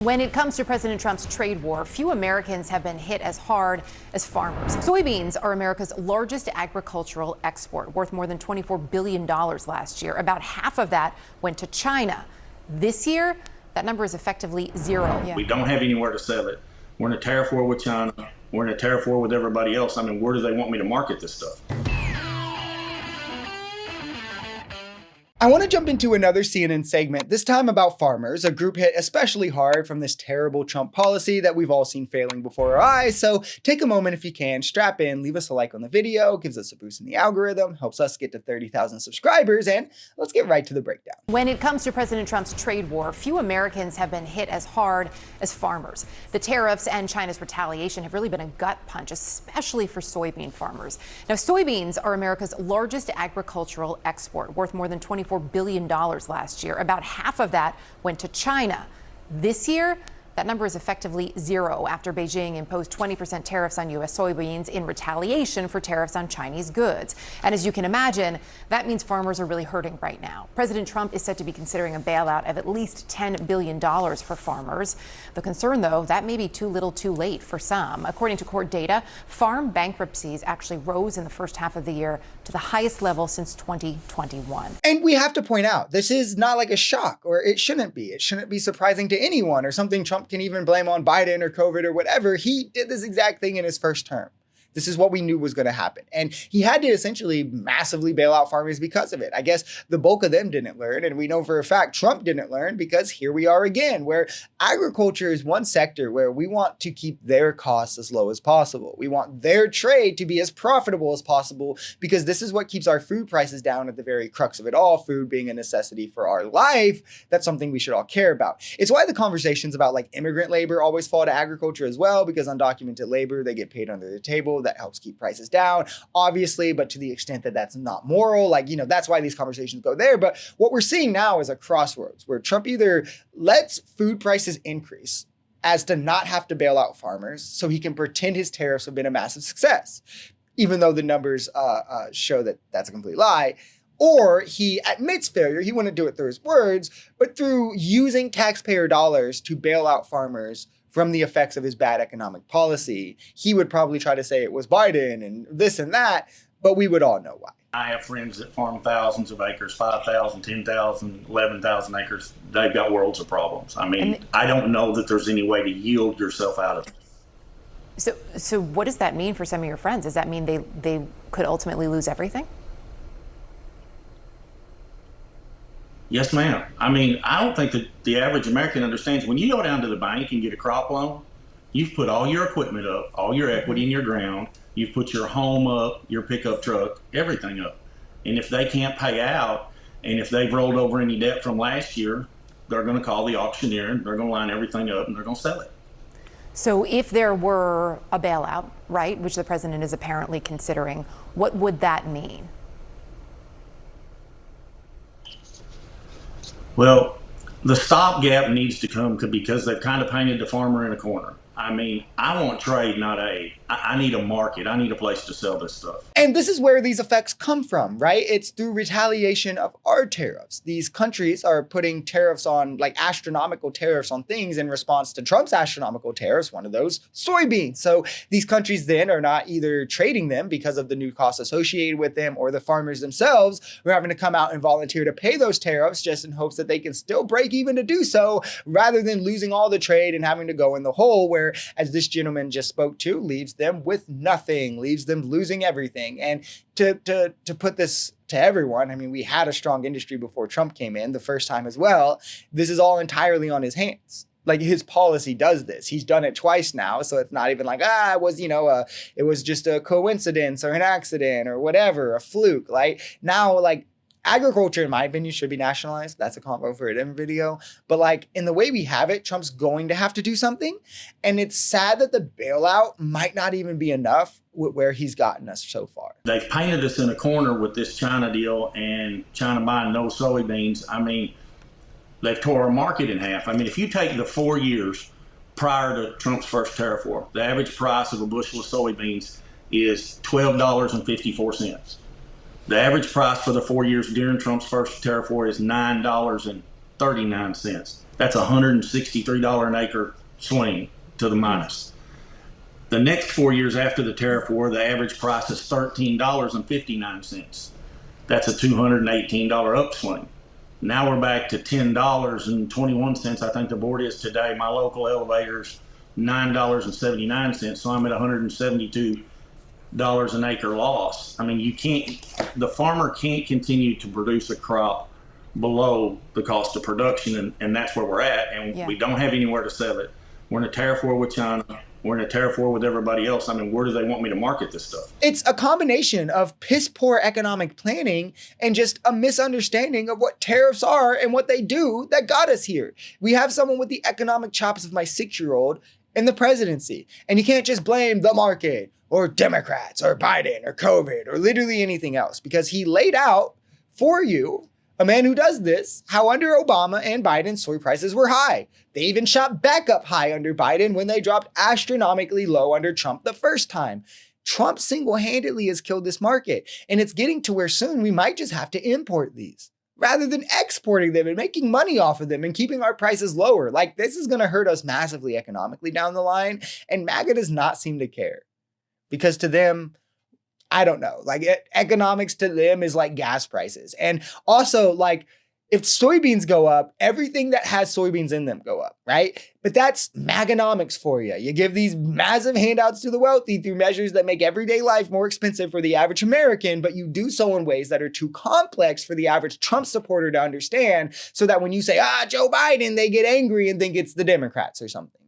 When it comes to President Trump's trade war, few Americans have been hit as hard as farmers. Soybeans are America's largest agricultural export, worth more than $24 billion last year. About half of that went to China. This year, that number is effectively zero. We don't have anywhere to sell it. We're in a tariff war with China. We're in a tariff war with everybody else. I mean, where do they want me to market this stuff? I want to jump into another CNN segment, this time about farmers, a group hit especially hard from this terrible Trump policy that we've all seen failing before our eyes. So take a moment if you can, strap in, leave us a like on the video, gives us a boost in the algorithm, helps us get to 30,000 subscribers, and let's get right to the breakdown. When it comes to President Trump's trade war, few Americans have been hit as hard as farmers. The tariffs and China's retaliation have really been a gut punch, especially for soybean farmers. Now, soybeans are America's largest agricultural export, worth more than $24 billion last year. About half of that went to China. This year, that number is effectively zero after Beijing imposed 20% tariffs on U.S. soybeans in retaliation for tariffs on Chinese goods. And as you can imagine, that means farmers are really hurting right now. President Trump is said to be considering a bailout of at least $10 billion for farmers. The concern, though, that may be too little too late for some. According to court data, farm bankruptcies actually rose in the first half of the year to the highest level since 2021. And we have to point out, this is not like a shock, or it shouldn't be. It shouldn't be surprising to anyone or something Trump can even blame on Biden or COVID or whatever. He did this exact thing in his first term. This is what we knew was going to happen. And he had to essentially massively bail out farmers because of it. I guess the bulk of them didn't learn. And we know for a fact Trump didn't learn, because here we are again, where agriculture is one sector where we want to keep their costs as low as possible. We want their trade to be as profitable as possible, because this is what keeps our food prices down at the very crux of it all, food being a necessity for our life. That's something we should all care about. It's why the conversations about like immigrant labor always fall to agriculture as well, because undocumented labor, they get paid under the table. That helps keep prices down, obviously, but to the extent that that's not moral, that's why these conversations go there. But what we're seeing now is a crossroads where Trump either lets food prices increase as to not have to bail out farmers so he can pretend his tariffs have been a massive success, even though the numbers show that that's a complete lie, or he admits failure. He wouldn't do it through his words, but through using taxpayer dollars to bail out farmers from the effects of his bad economic policy. He would probably try to say it was Biden and this and that, but we would all know why. I have friends that farm thousands of acres, 5,000, 10,000, 11,000 acres. They've got worlds of problems. I mean, I don't know that there's any way to yield yourself out of it. So what does that mean for some of your friends? Does that mean they could ultimately lose everything? Yes, ma'am. I mean, I don't think that the average American understands when you go down to the bank and get a crop loan, you've put all your equipment up, all your equity in your ground, you've put your home up, your pickup truck, everything up. And if they can't pay out, and if they've rolled over any debt from last year, they're going to call the auctioneer and they're going to line everything up and they're going to sell it. So if there were a bailout, right, which the president is apparently considering, what would that mean? Well, the stopgap needs to come because they've kind of painted the farmer in a corner. I mean, I want trade, not aid. I need a market. I need a place to sell this stuff. And this is where these effects come from, right? It's through retaliation of our tariffs. These countries are putting tariffs on, like astronomical tariffs on things in response to Trump's astronomical tariffs, one of those, soybeans. So these countries then are not either trading them because of the new costs associated with them, or the farmers themselves are having to come out and volunteer to pay those tariffs just in hopes that they can still break even to do so, rather than losing all the trade and having to go in the hole where, as this gentleman just spoke to, leaves them with nothing, leaves them losing everything. And to put this to everyone, I mean, we had a strong industry before Trump came in the first time as well. This is all entirely on his hands. Like, his policy does this. He's done it twice now. So it's not even like, it was just a coincidence or an accident or whatever, a fluke. Like, now, like, agriculture, in my opinion, should be nationalized. That's a combo for a different video. But like, in the way we have it, Trump's going to have to do something. And it's sad that the bailout might not even be enough with where he's gotten us so far. They've painted us in a corner with this China deal and China buying no soybeans. I mean, they've tore our market in half. I mean, if you take the 4 years prior to Trump's first tariff war, the average price of a bushel of soybeans is $12.54. The average price for the 4 years during Trump's first tariff war is $9.39. That's $163 an acre swing to the minus. The next 4 years after the tariff war, the average price is $13.59. That's a $218 upswing. Now we're back to $10.21. I think the board is today. My local elevator's $9.79. So I'm at $172 an acre loss. I mean, the farmer can't continue to produce a crop below the cost of production, and that's where we're at. And we don't have anywhere to sell it. We're in a tariff war with China. We're in a tariff war with everybody else. I mean, where do they want me to market this stuff? It's a combination of piss poor economic planning and just a misunderstanding of what tariffs are and what they do that got us here. We have someone with the economic chops of my 6-year-old in the presidency, and you can't just blame the market or Democrats or Biden or COVID or literally anything else, because he laid out for you, a man who does this, how under Obama and Biden, soy prices were high. They even shot back up high under Biden when they dropped astronomically low under Trump the first time. Trump single-handedly has killed this market, and it's getting to where soon we might just have to import these rather than exporting them and making money off of them and keeping our prices lower. Like, this is going to hurt us massively economically down the line, and MAGA does not seem to care, because to them, I don't know, like economics to them is like gas prices. And also, like, if soybeans go up, everything that has soybeans in them go up, right? But that's MAGAnomics for you. You give these massive handouts to the wealthy through measures that make everyday life more expensive for the average American, but you do so in ways that are too complex for the average Trump supporter to understand, so that when you say, Joe Biden, they get angry and think it's the Democrats or something.